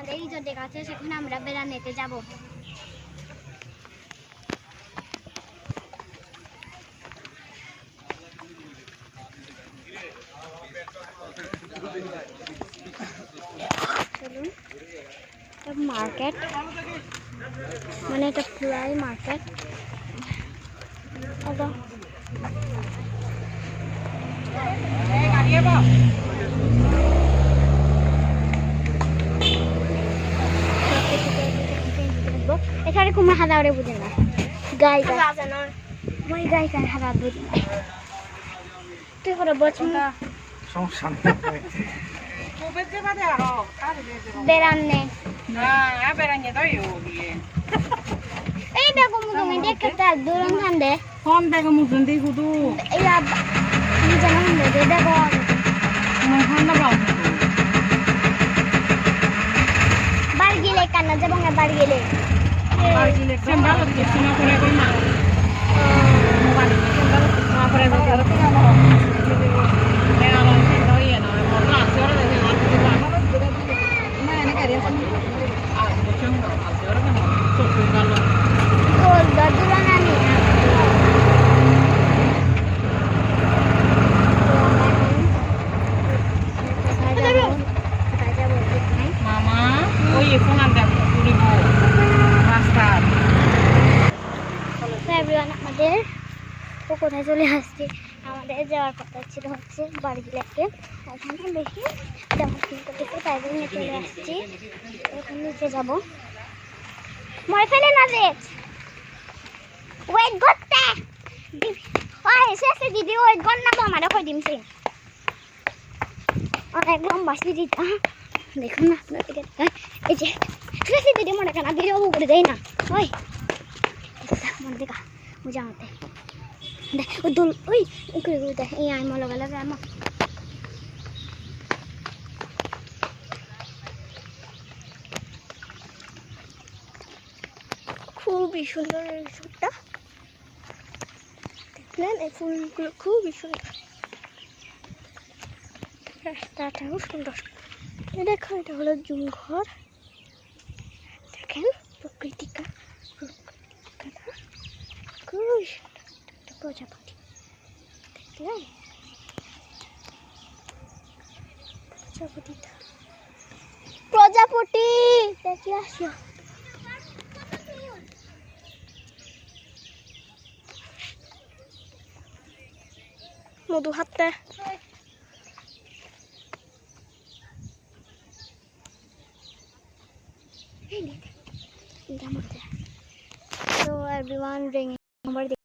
আমাদের রিজোর্ট আছে, সেখানে আমরা বেড়াতে যাব। চলুন, মার্কেট মানে এটা ফ্লাই মার্কেট। এখানে কুমড়া হাদা ওরে বুঝে না, গাই ওই গাই গাই হাদা বুঝে না। তুই করে বলছ বেড়ানে এই দেখো তুমি দেখতে দূরন ঠান্ডে ফোন দেখো মুজন দি হুদু এই আমি জানা ঠান্ডে দেখো ঠান্ডা পাও বাড়ি গেলে কান্না যাবো না, বাড়ি গেলে sembrado que si no por ahí más vale sembrado por ahí más pero lo siento oye no hemos hablado ahora de la no me quería ah mucho no ahora que no soportarlo gol dadula nani mama oye pongan de ribu রাস্তা everyone আমাদের তো কোথায় চলে আসছি, আমাদের যাওয়ার কথা ছিল হচ্ছে বাড়িগুলোকে, ওখানে বেশি তেমন কিন্তু দেখে তাই জন্য চলে আসছি। এখন নিচে যাব, মরে ফেলে না রে ওয়েট করতে ওই শেষে দিদি ওয়েট কর না, আমারে কই দিমছে অনেক লম্বা সিঁড়িটা দেখুন না আপনাদেরকে। এই যে শেষে দিদি মনে কেনা ভিডিও করে দেয় না, ওই মনে দেখা মজা হতে দেখ ওই দোল ওই করে করে দেখ এই আয় মলো গেলে আমার খুবই সুন্দর এই রিসোর্টটা, দেখলেন এই ফুলগুলো খুবই সুন্দর, রাস্তাটাও সুন্দর। দেখো এটা হলো জুম ঘর, দেখেন প্রকৃতিকা খুবই সুন্দর একটা প্রজাপতি, দেখলেন প্রজাপতিটা প্রজাপতি দেখলে আসো মধু হাতে so everyone ring number